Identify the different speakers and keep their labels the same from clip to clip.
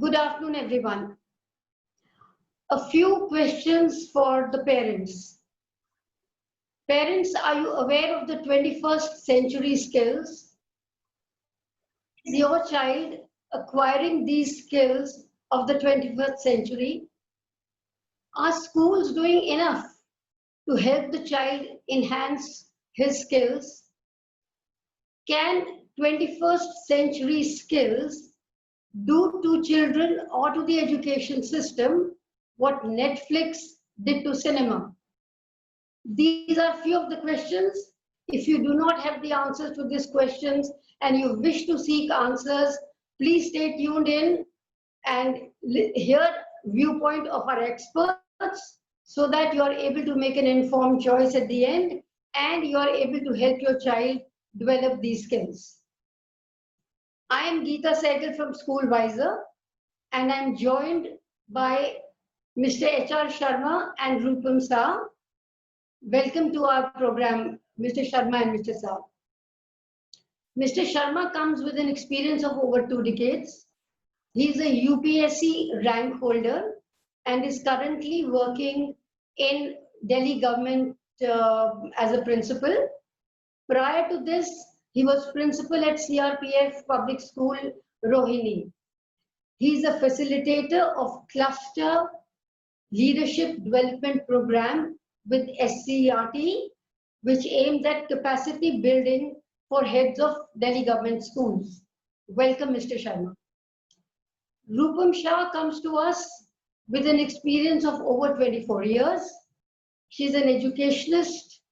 Speaker 1: Good afternoon, everyone. A few questions for the parents. Parents, are you aware of the 21st century skills? Is your child acquiring these skills of the 21st century? Are schools doing enough to help the child enhance his skills? Can 21st century skills do to children or to the education system what Netflix did to cinema? These are few of the questions. If you do not have the answers to these questions and you wish to seek answers, please stay tuned in and hear viewpoint of our experts so that you are able to make an informed choice at the end and you are able to help your child develop these skills. I am Geeta Sehgal from SchoolWiser and I am joined by Mr. H.R. Sharma and Rupam Shah. Welcome to our program, Mr. Sharma and Mr. Shah. Mr. Sharma comes with an experience of over 2 decades. He is a UPSC rank holder and is currently working in Delhi government as a principal. Prior to this, he was principal at CRPF Public School, Rohini. He is a facilitator of Cluster Leadership Development Program with SCERT, which aims at capacity building for heads of Delhi government schools. Welcome, Mr. Sharma. Rupam Shah comes to us with an experience of over 24 years. She's an educationist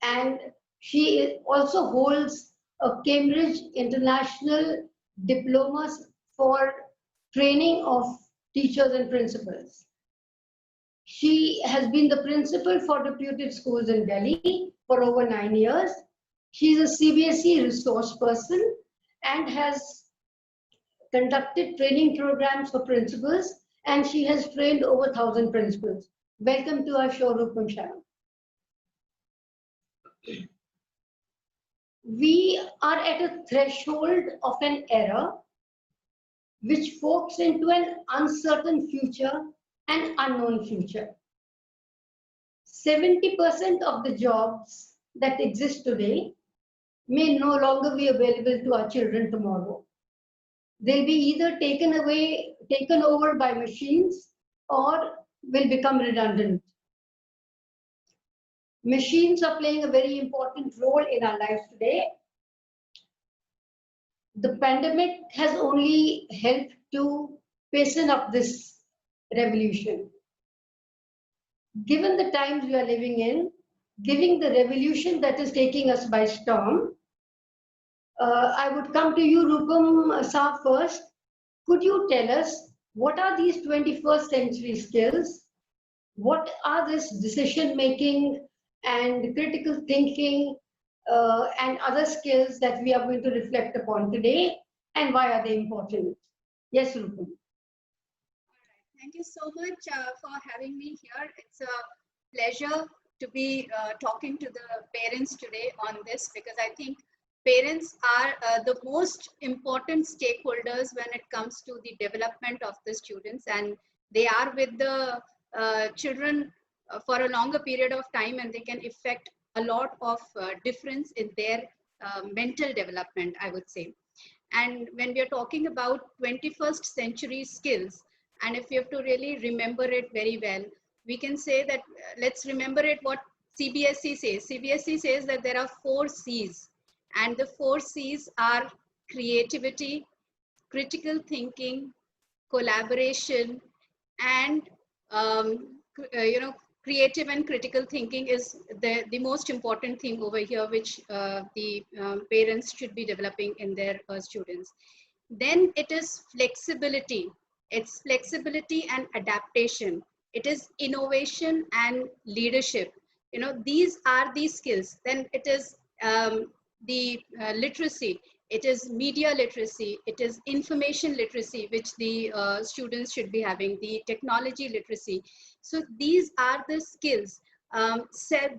Speaker 1: and she also holds a Cambridge International Diploma for training of teachers and principals. She has been the principal for reputed schools in Delhi for over 9 years. She is a CBSE resource person and has conducted training programs for principals and she has trained over 1,000 principals. Welcome to our show, Rupam Shah. We are at a threshold of an era which forks into an uncertain future and unknown future. 70% of the jobs that exist today may no longer be available to our children tomorrow. They'll be either taken over by machines or will become redundant. Machines are playing a very important role in our lives today. The pandemic has only helped to hasten up this revolution. Given the times we are living in, given the revolution that is taking us by storm, I would come to you, Rupam Shah, first. Could you tell us what are these 21st century skills? What are this decision making and critical thinking and other skills that we are going to reflect upon today, and why are they important? Yes, Rupam.
Speaker 2: Thank you so much for having me here. It's a pleasure to be talking to the parents today on this, because I think parents are the most important stakeholders when it comes to the development of the students, and they are with the children for a longer period of time, and they can effect a lot of difference in their mental development, I would say. And when we are talking about 21st century skills, and if you have to really remember it very well, we can say that let's remember it what CBSE says. CBSE says that there are 4 C's, and the 4 C's are creativity, critical thinking, collaboration, and creative and critical thinking is the most important thing over here, which the parents should be developing in their students. Then it is flexibility. It's flexibility and adaptation. It is innovation and leadership. These are these skills. Then it is the literacy. It is media literacy. It is information literacy, which the students should be having, the technology literacy. So these are the skills.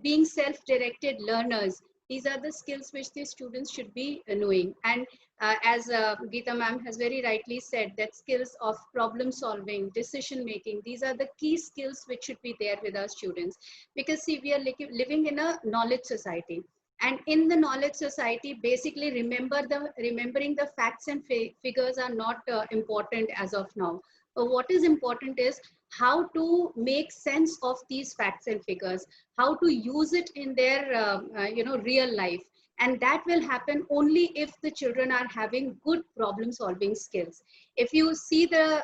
Speaker 2: Being self-directed learners, These are the skills which the students should be knowing. And as Geeta ma'am has very rightly said, that skills of problem solving, decision making, these are the key skills which should be there with our students. Because see, we are living in a knowledge society. And in the knowledge society, basically remembering the facts and figures are not important as of now. What is important is how to make sense of these facts and figures, how to use it in their real life. And that will happen only if the children are having good problem solving skills. If you see the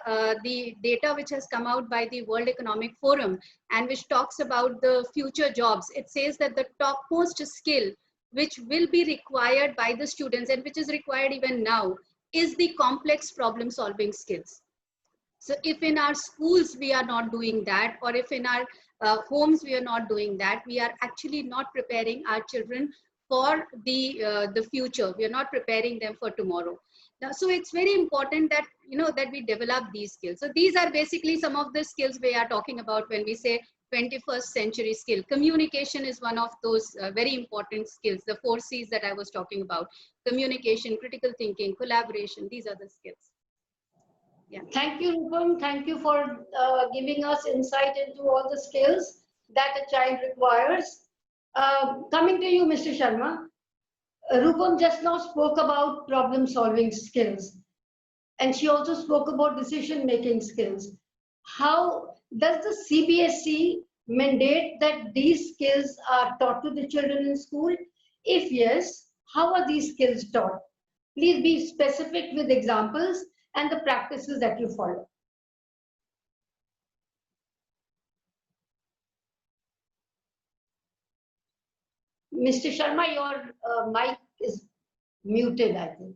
Speaker 2: data which has come out by the World Economic Forum and which talks about the future jobs, it says that the topmost skill which will be required by the students and which is required even now is the complex problem solving skills. So if in our schools we are not doing that, or if in our homes we are not doing that, we are actually not preparing our children for the future. We are not preparing them for tomorrow. Now, so it's very important that that we develop these skills. So these are basically some of the skills we are talking about when we say 21st century skill. Communication is one of those very important skills. The 4 C's that I was talking about: communication, critical thinking, collaboration. These are the skills. Yeah.
Speaker 1: Thank you, Rupam. Thank you for giving us insight into all the skills that a child requires. Coming to you, Mr. Sharma, Rupam just now spoke about problem-solving skills, and she also spoke about decision-making skills. How does the CBSE mandate that these skills are taught to the children in school? If yes, how are these skills taught? Please be specific with examples and the practices that you follow. Mr. Sharma, your mic is muted, I think.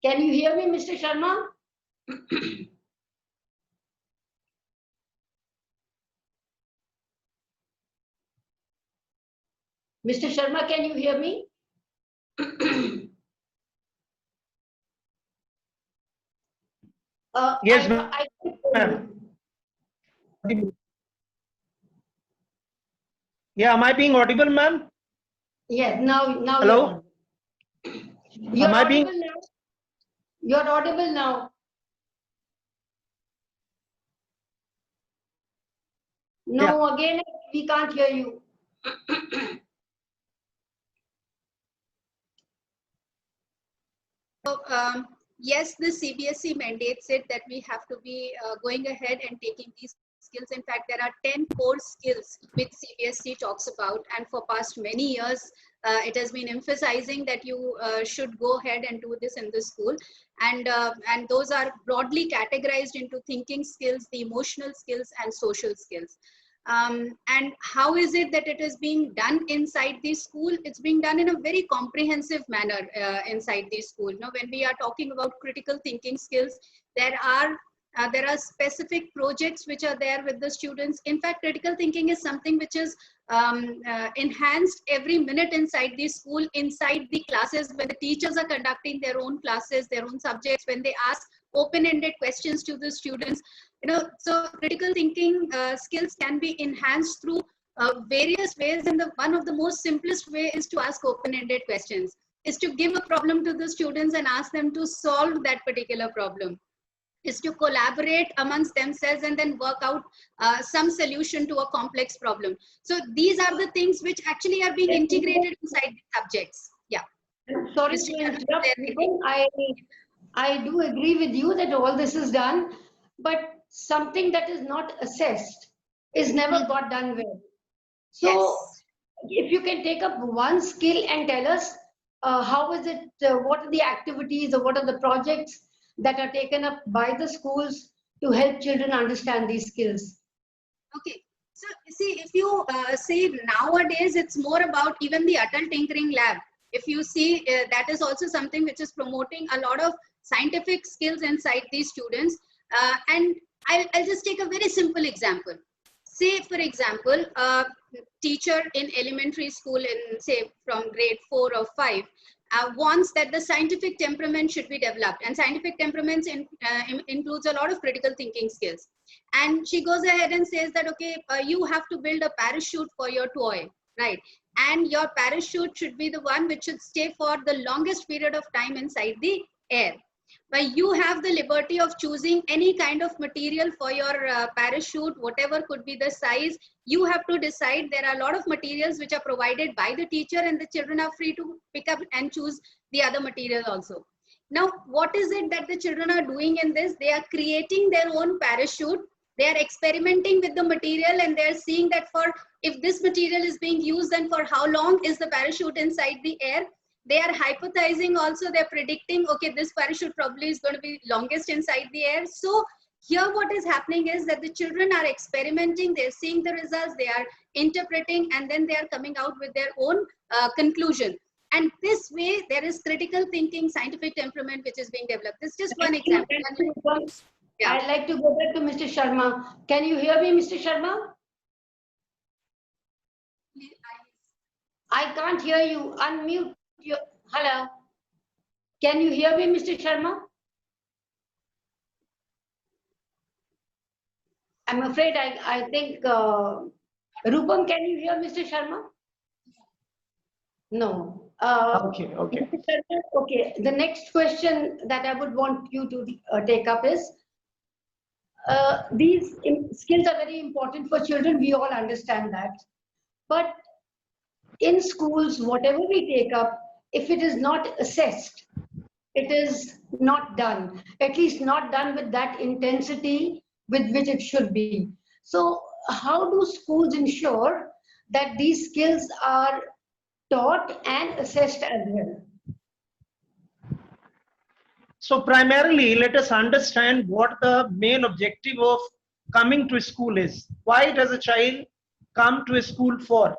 Speaker 1: Can you hear me, Mr. Sharma? Mr. Sharma, can you hear me?
Speaker 3: Yes, ma'am. Yeah, am I being audible, ma'am?
Speaker 1: Yes, now
Speaker 3: Hello?
Speaker 1: you're
Speaker 3: Am I being?
Speaker 1: audible now. You're audible now. No, again, we can't hear you.
Speaker 2: So, yes, the CBSE mandates it that we have to be going ahead and taking these skills. In fact, there are 10 core skills which CBSE talks about, and for past many years, it has been emphasizing that you should go ahead and do this in the school. And those are broadly categorized into thinking skills, the emotional skills, and social skills. And how is it that it is being done inside the school? It's being done in a very comprehensive manner inside the school. Now, when we are talking about critical thinking skills, there are specific projects which are there with the students. In fact, critical thinking is something which is enhanced every minute inside the school, inside the classes, when the teachers are conducting their own classes, their own subjects, when they ask open-ended questions to the students. So critical thinking skills can be enhanced through various ways, and one of the most simplest way is to ask open-ended questions, is to give a problem to the students and ask them to solve that particular problem, is to collaborate amongst themselves and then work out some solution to a complex problem. So these are the things which actually are being integrated inside the subjects. Yeah.
Speaker 1: Sorry to interrupt. I do agree with you that all this is done, but something that is not assessed is never got done well. So
Speaker 2: Yes.
Speaker 1: if you can take up one skill and tell us how is it, what are the activities or what are the projects that are taken up by the schools to help children understand these skills?
Speaker 2: Okay. So see, if you say nowadays, it's more about even the adult tinkering lab. If you see, that is also something which is promoting a lot of scientific skills inside these students. And I'll just take a very simple example. Say, for example, a teacher in elementary school in, say, from grade 4 or 5, wants that the scientific temperament should be developed, and scientific temperaments includes a lot of critical thinking skills. And she goes ahead and says that, okay, you have to build a parachute for your toy, right? And your parachute should be the one which should stay for the longest period of time inside the air. But you have the liberty of choosing any kind of material for your parachute, whatever could be the size. You have to decide. There are a lot of materials which are provided by the teacher, and the children are free to pick up and choose the other material also. Now, what is it that the children are doing in this? They are creating their own parachute. They are experimenting with the material, and they are seeing that for if this material is being used, then for how long is the parachute inside the air. They are hypothesizing also. They're predicting, okay, this parachute probably is going to be longest inside the air. So here what is happening is that the children are experimenting, they're seeing the results, they are interpreting, and then they are coming out with their own conclusion. And this way there is critical thinking, scientific temperament which is being developed. This is just one example.
Speaker 1: Yeah. I'd like to go back to Mr. Sharma. Can you hear me, Mr. Sharma? I can't hear you. Unmute. Hello. Can you hear me, Mr. Sharma? I'm afraid I think, Rupam, can you hear Mr. Sharma? No.
Speaker 3: Okay.
Speaker 1: Okay. The next question that I would want you to take up is, these skills are very important for children. We all understand that. But in schools, whatever we take up, if it is not assessed, it is not done, at least not done with that intensity with which it should be. So how do schools ensure that these skills are taught and assessed as well?
Speaker 3: So primarily, let us understand what the main objective of coming to school is. Why does a child come to a school for?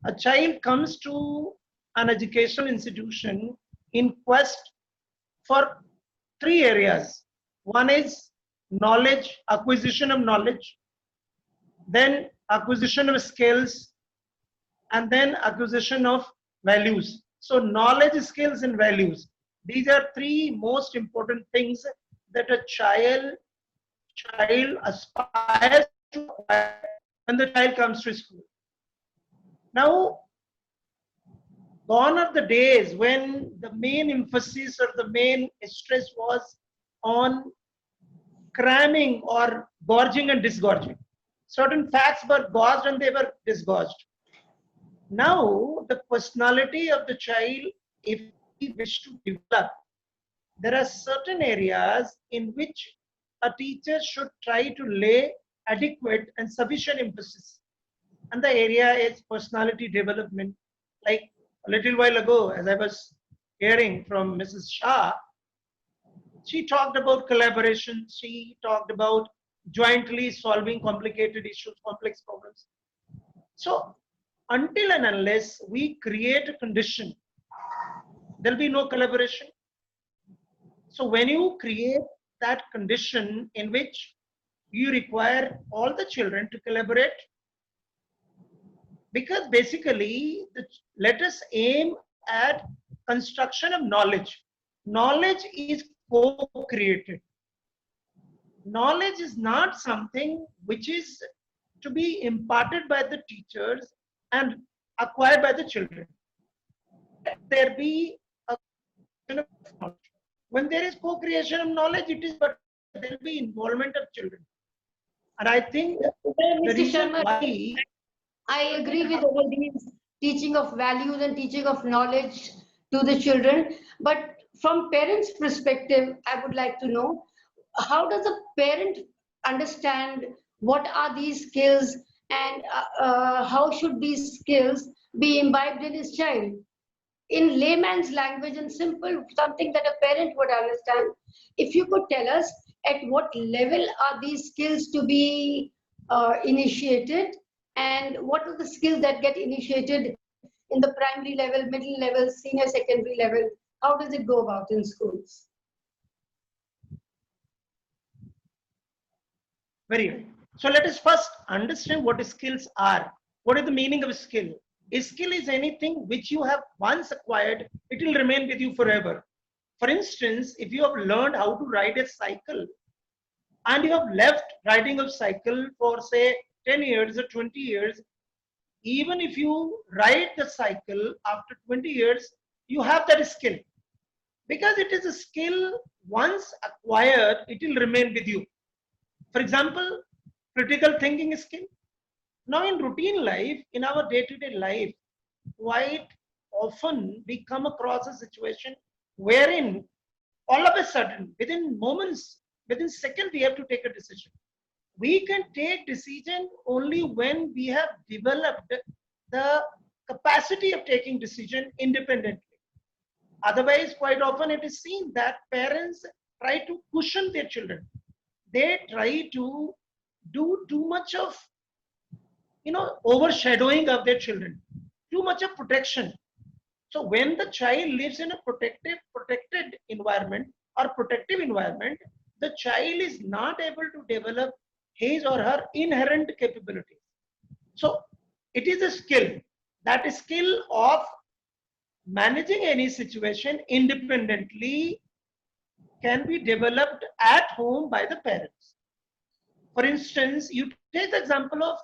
Speaker 3: A child comes to an educational institution in quest for three areas. One is knowledge, acquisition of knowledge, then acquisition of skills, and then acquisition of values. So knowledge, skills, and values. These are three most important things that a child aspires to acquire when the child comes to school. Now, gone are the days when the main emphasis or the main stress was on cramming or gorging and disgorging. Certain facts were gorged and they were disgorged. Now, the personality of the child, if we wish to develop, there are certain areas in which a teacher should try to lay adequate and sufficient emphasis. And the area is personality development. Like a little while ago, as I was hearing from Mrs. Shah, she talked about collaboration. She talked about jointly solving complicated issues, complex problems. So until and unless we create a condition, there'll be no collaboration. So when you create that condition in which you require all the children to collaborate, because basically, let us aim at construction of knowledge. Knowledge is co-created. Knowledge is not something which is to be imparted by the teachers and acquired by the children. There be a knowledge. When there is co-creation of knowledge, it is, but there will be involvement of children. And I think the reason why
Speaker 1: I agree with all these teaching of values and teaching of knowledge to the children. But from parents' perspective, I would like to know, how does a parent understand what are these skills and how should these skills be imbibed in his child? In layman's language and simple, something that a parent would understand. If you could tell us at what level are these skills to be initiated, and what are the skills that get initiated in the primary level, middle level, senior secondary level? How does it go about in schools?
Speaker 3: Very good. So let us first understand what skills are. What is the meaning of skill? A skill is anything which you have once acquired, it will remain with you forever. For instance, if you have learned how to ride a cycle and you have left riding a cycle for say 10 years or 20 years, even if you ride the cycle after 20 years, you have that skill. Because it is a skill once acquired, it will remain with you. For example, critical thinking skill. Now, in routine life, in our day to day life, quite often we come across a situation wherein all of a sudden, within moments, within seconds, we have to take a decision. We can take decision only when we have developed the capacity of taking decision independently. Otherwise, quite often it is seen that parents try to cushion their children. They try to do too much of overshadowing of their children, too much of protection. So when the child lives in a protected environment or protective environment, the child is not able to develop his or her inherent capabilities. So it is a skill. That skill of managing any situation independently can be developed at home by the parents. For instance, you take the example of,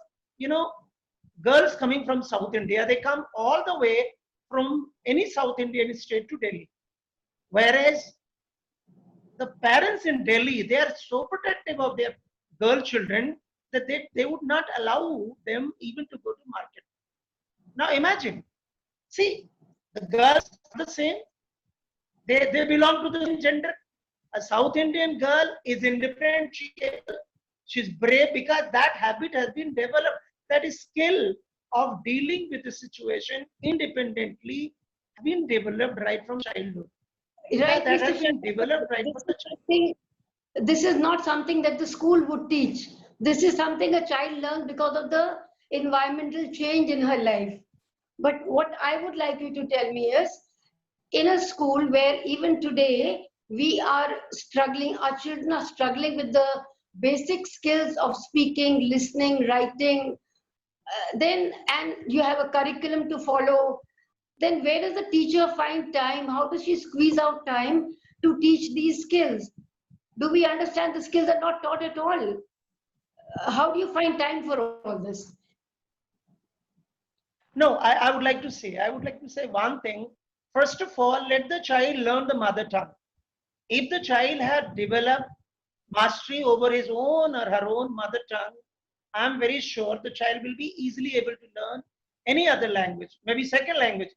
Speaker 3: girls coming from South India, they come all the way from any South Indian state to Delhi. Whereas the parents in Delhi, they are so protective of their girl children that they would not allow them even to go to market. Now imagine, see, the girls are the same, they belong to the same gender. A South Indian girl is independent, she's brave because that habit has been developed. That is skill of dealing with the situation independently has been developed right from childhood.
Speaker 1: Right,
Speaker 3: That
Speaker 1: Mr.
Speaker 3: has been
Speaker 1: Sharma.
Speaker 3: developed right from the
Speaker 1: This is not something that the school would teach. This is something a child learns because of the environmental change in her life. But what I would like you to tell me is, in a school where even today we are struggling, our children are struggling with the basic skills of speaking, listening, writing, then and you have a curriculum to follow, then where does the teacher find time? How does she squeeze out time to teach these skills? Do we understand the skills are not taught at all? How do you find time for all this?
Speaker 3: No, I would like to say one thing. First of all, let the child learn the mother tongue. If the child had developed mastery over his own or her own mother tongue, I'm very sure the child will be easily able to learn any other language, maybe second language.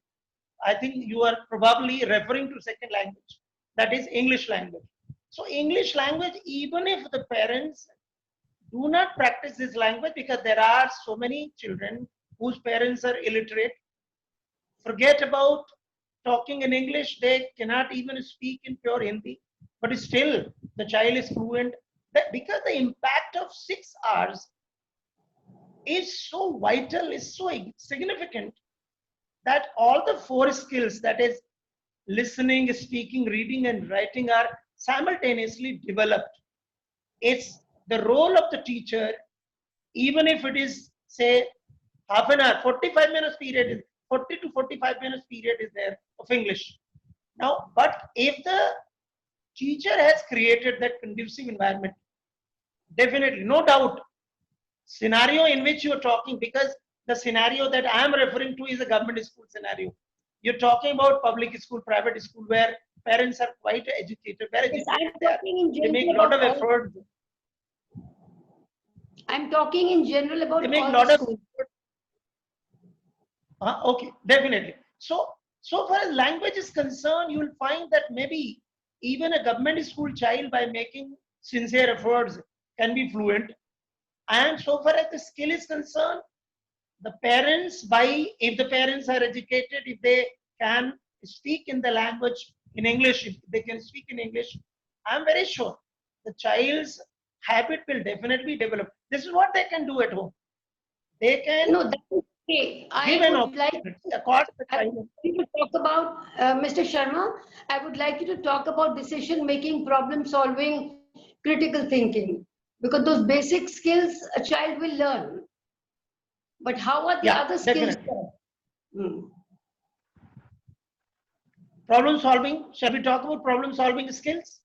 Speaker 3: I think you are probably referring to second language, that is English language. So English language, even if the parents do not practice this language, because there are so many children whose parents are illiterate, forget about talking in English, they cannot even speak in pure Hindi, but still the child is fluent. Because the impact of 6 hours is so vital, is so significant, that all the four skills, that is listening, speaking, reading, and writing, are simultaneously developed. It's the role of the teacher, even if it is, say, half an hour, 45 minutes period, 40 to 45 minutes period is there of English. Now, but if the teacher has created that conducive environment, definitely, no doubt, scenario in which you are talking, because the scenario that I am referring to is a government school scenario. You're talking about public school, private school, where parents are quite educated, very
Speaker 1: Yes,
Speaker 3: educated.
Speaker 1: I'm talking in
Speaker 3: They make a
Speaker 1: general
Speaker 3: lot
Speaker 1: about
Speaker 3: of
Speaker 1: all.
Speaker 3: effort.
Speaker 1: I'm talking in general
Speaker 3: They
Speaker 1: about
Speaker 3: make a
Speaker 1: all the
Speaker 3: lot of
Speaker 1: schools.
Speaker 3: effort. Okay, definitely. So far as language is concerned, you will find that maybe even a government school child, by making sincere efforts, can be fluent. And so far as the skill is concerned, the parents, if the parents are educated, if they can speak in the language in English, if they can speak in English, I'm very sure the child's habit will definitely develop. This is what they can do at home. They can
Speaker 1: No, that is okay.
Speaker 3: give
Speaker 1: I
Speaker 3: an
Speaker 1: would like
Speaker 3: opportunity across the
Speaker 1: I would
Speaker 3: child.
Speaker 1: like you to talk about, Mr. Sharma, I would like you to talk about decision making, problem solving, critical thinking, because those basic skills a child will learn. But how are the
Speaker 3: Yeah,
Speaker 1: other skills
Speaker 3: definitely.
Speaker 1: taught? Hmm.
Speaker 3: Problem solving, shall we talk about problem solving skills?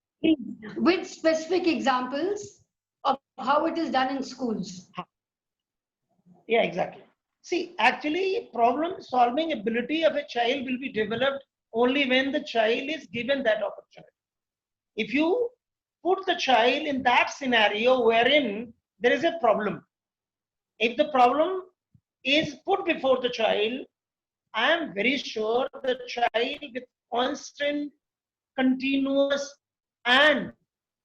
Speaker 1: With specific examples of how it is done in schools.
Speaker 3: Yeah, exactly. See, actually, problem solving ability of a child will be developed only when the child is given that opportunity. If you put the child in that scenario wherein there is a problem, if the problem is put before the child, I am very sure the child with constant, continuous, and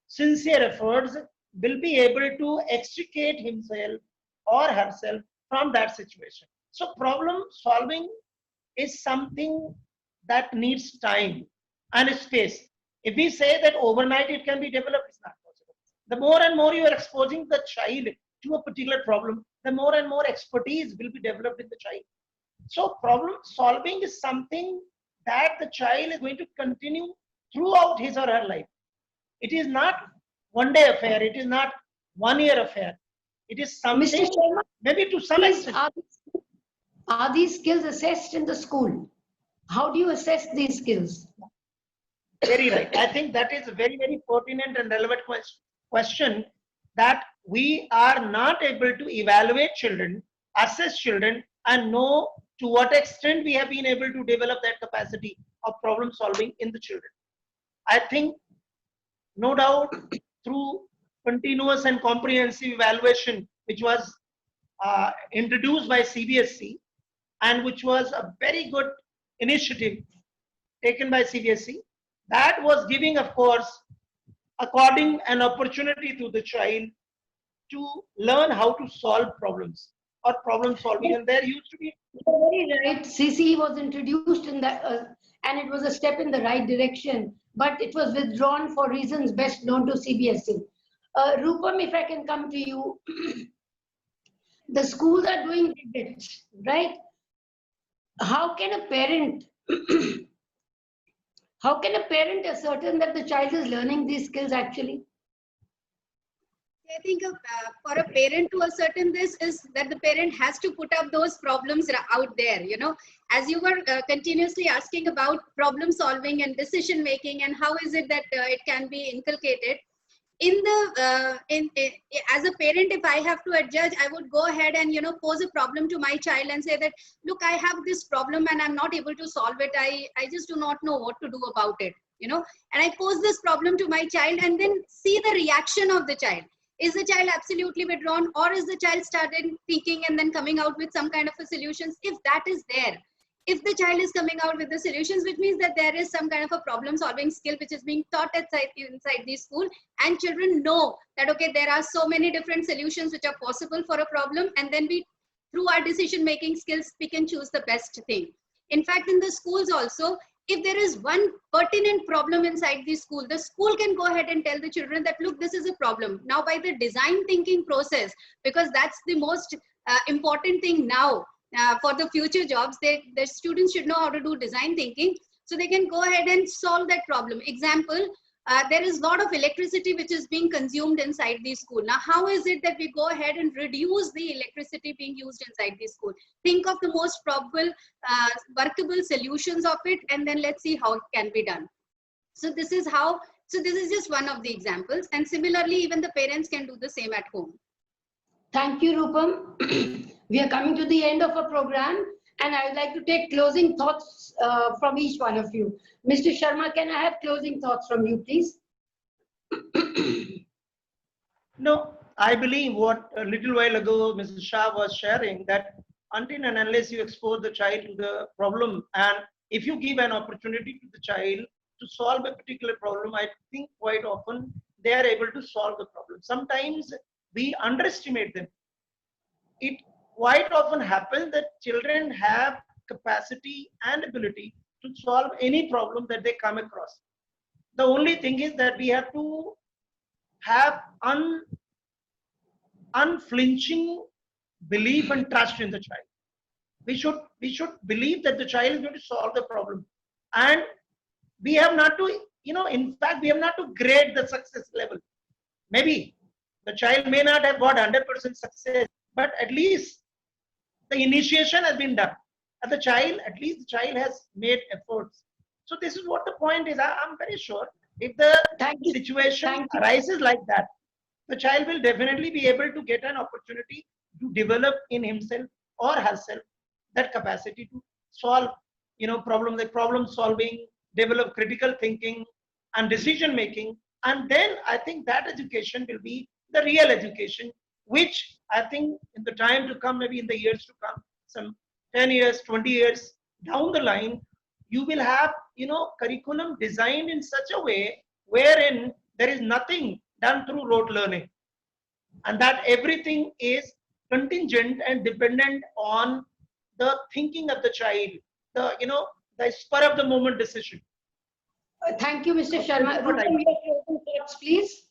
Speaker 3: sincere efforts will be able to extricate himself or herself from that situation. So, problem solving is something that needs time and space. If we say that overnight it can be developed, it's not possible. The more and more you are exposing the child to a particular problem, the more and more expertise will be developed in the child. So problem solving is something that the child is going to continue throughout his or her life. It is not one day affair. It is not 1 year affair. It is
Speaker 1: Mr.
Speaker 3: something
Speaker 1: Sharma,
Speaker 3: maybe to some
Speaker 1: please,
Speaker 3: extent.
Speaker 1: are these skills assessed in the school? How do you assess these skills?
Speaker 3: Very right. I think that is a very, very pertinent and relevant question that we are not able to evaluate children, assess children, and know to what extent we have been able to develop that capacity of problem solving in the children. I think, no doubt, through continuous and comprehensive evaluation, which was introduced by CBSE and which was a very good initiative taken by CBSE, that was giving, of course, according an opportunity to the child to learn how to solve problems or problem solving. And there used to be.
Speaker 1: You're very right. CCE was introduced in that, and it was a step in the right direction, but it was withdrawn for reasons best known to CBSE. Rupam, if I can come to you, the schools are doing it, right? How can a parent how can a parent ascertain that the child is learning these skills actually?
Speaker 2: I think for a parent to ascertain this is that the parent has to put up those problems out there, you know, as you were continuously asking about problem solving and decision making and how is it that it can be inculcated. In the as a parent, if I have to adjudge, I would go ahead and, you know, pose a problem to my child and say that, look, I have this problem and I'm not able to solve it. I just do not know what to do about it, you know, and I pose this problem to my child and then see the reaction of the child. Is the child absolutely withdrawn, or is the child started thinking and then coming out with some kind of a solutions? If that is there, if the child is coming out with the solutions, which means that there is some kind of a problem solving skill which is being taught inside the school, and children know that, okay, there are so many different solutions which are possible for a problem, and then we, through our decision making skills, we can choose the best thing. In fact, in the schools also, if there is one pertinent problem inside the school can go ahead and tell the children that, look, this is a problem. Now, by the design thinking process, because that's the most important thing now, for the future jobs, the students should know how to do design thinking, so they can go ahead and solve that problem. Example, there is a lot of electricity which is being consumed inside the school. Now, how is it that we go ahead and reduce the electricity being used inside the school? Think of the most probable workable solutions of it, and then let's see how it can be done. So this is how, so this is just one of the examples, and similarly, even the parents can do the same at home.
Speaker 1: Thank you, Rupam. We are coming to the end of our program, and I would like to take closing thoughts from each one of you. Mr. Sharma, can I have closing thoughts from you, please?
Speaker 3: No, I believe what a little while ago Mrs. Shah was sharing, that until and unless you expose the child to the problem, and if you give an opportunity to the child to solve a particular problem, I think quite often they are able to solve the problem. Sometimes we underestimate them. It quite often happens that children have capacity and ability to solve any problem that they come across. The only thing is that we have to have unflinching belief and trust in the child. We should believe that the child is going to solve the problem, and we have not to, in fact, we have not to grade the success level. Maybe the child may not have got 100% success, but at least the initiation has been done. And the child, at least the child has made efforts. So this is what the point is. I'm very sure if the
Speaker 1: Thank you.
Speaker 3: situation
Speaker 1: Thank you.
Speaker 3: arises like that, the child will definitely be able to get an opportunity to develop in himself or herself that capacity to solve, problems like problem solving, develop critical thinking and decision making. And then I think that education will be the real education, which I think in the time to come, maybe in the years to come, some 10 years, 20 years down the line, you will have, curriculum designed in such a way wherein there is nothing done through rote learning, and that everything is contingent and dependent on the thinking of the child, the spur of the moment decision.
Speaker 1: Thank you, Mr.
Speaker 3: So this
Speaker 1: Sharma.
Speaker 3: is what I
Speaker 1: Rupam, your closing thoughts, please.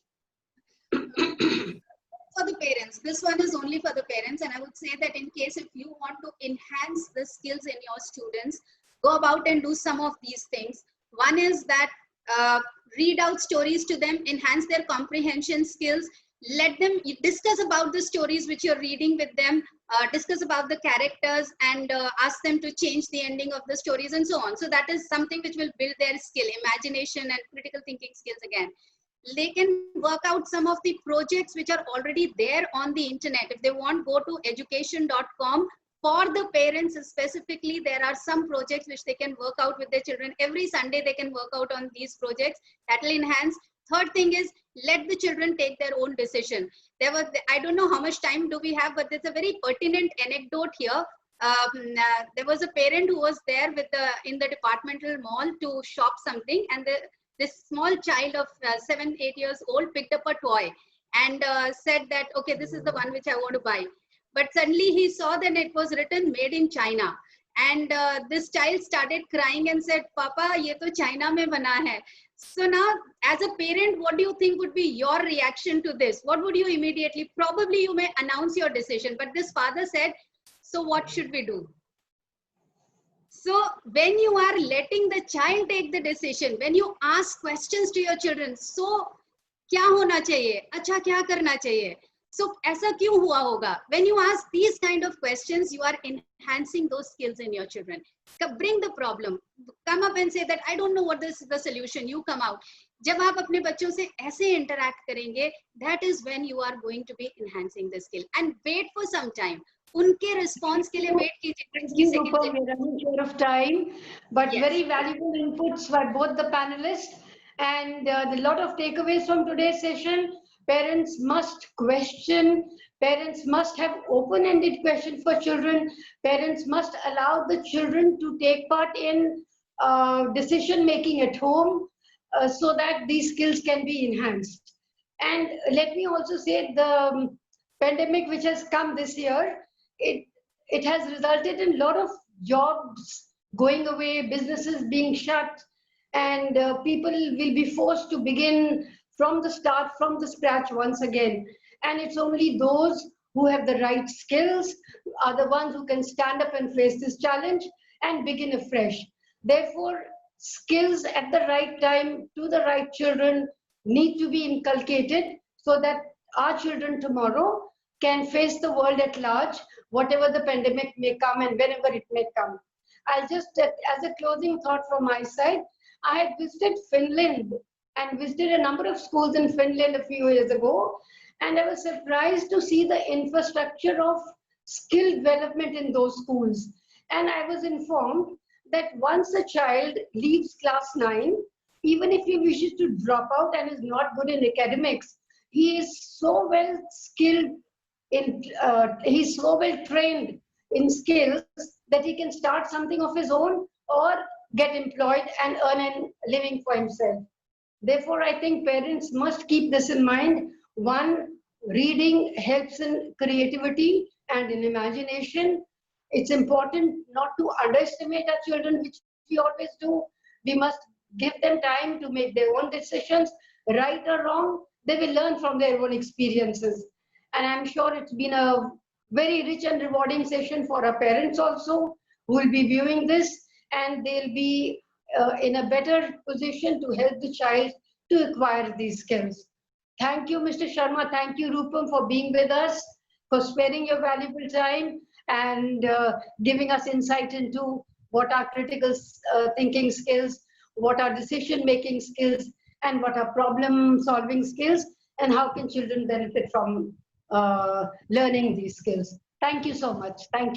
Speaker 2: For the parents, this one is only for the parents, and I would say that in case if you want to enhance the skills in your students, go about and do some of these things. One is that read out stories to them, enhance their comprehension skills. Let them discuss about the stories which you're reading with them, discuss about the characters, and ask them to change the ending of the stories and so on. So that is something which will build their skill, imagination and critical thinking skills again. They can work out some of the projects which are already there on the internet. If they want, go to education.com. For the parents specifically, there are some projects which they can work out with their children. Every Sunday they can work out on these projects. That will enhance. Third thing is, let the children take their own decision. I don't know how much time do we have, but there's a very pertinent anecdote here. There was a parent who was there in the departmental mall to shop something, and this small child of 7, 8 years old picked up a toy and said that, okay, this is the one which I want to buy. But suddenly he saw that it was written made in China. And this child started crying and said, Papa, ye to China mein bana hai. So now, as a parent, what do you think would be your reaction to this? What would you immediately, probably you may announce your decision, but this father said, so what should we do? So when you are letting the child take the decision, when you ask questions to your children, so kya hona chahiye? Acha kya karna chahiye? So aisa kyun hua hoga? When you ask these kind of questions, you are enhancing those skills in your children. Bring the problem. Come up and say that I don't know what is the solution. You come out. जब आप अपने बच्चों से ऐसे interact करेंगे, that is when you are going to be enhancing the skill. And wait for some time. उनके response के लिए wait कीजिए.
Speaker 1: Thank you, Rupam. We're running short of time, but
Speaker 2: Yes.
Speaker 1: very valuable inputs by both the panelists. And a lot of takeaways from today's session. Parents must question. Parents must have open-ended questions for children. Parents must allow the children to take part in decision-making at home so that these skills can be enhanced. And let me also say the pandemic which has come this year, it has resulted in a lot of jobs going away, businesses being shut, and people will be forced to begin from the start, from the scratch once again. And it's only those who have the right skills are the ones who can stand up and face this challenge and begin afresh. Therefore, skills at the right time to the right children need to be inculcated so that our children tomorrow can face the world at large, whatever the pandemic may come and whenever it may come. I'll just, as a closing thought from my side, I had visited Finland and visited a number of schools in Finland a few years ago, and I was surprised to see the infrastructure of skill development in those schools. And I was informed that once a child leaves class 9, even if he wishes to drop out and is not good in academics, he is so well skilled he's so well trained in skills that he can start something of his own or get employed and earn a living for himself. Therefore, I think parents must keep this in mind. One, reading helps in creativity and in imagination. It's important not to underestimate our children, which we always do. We must give them time to make their own decisions, right or wrong. They will learn from their own experiences. And I'm sure it's been a very rich and rewarding session for our parents also, who will be viewing this, and they'll be in a better position to help the child to acquire these skills. Thank you, Mr. Sharma. Thank you, Rupam, for being with us, for sparing your valuable time. and giving us insight into what are critical thinking skills, what are decision-making skills, and what are problem-solving skills, and how can children benefit from learning these skills. Thank you so much. Thank you.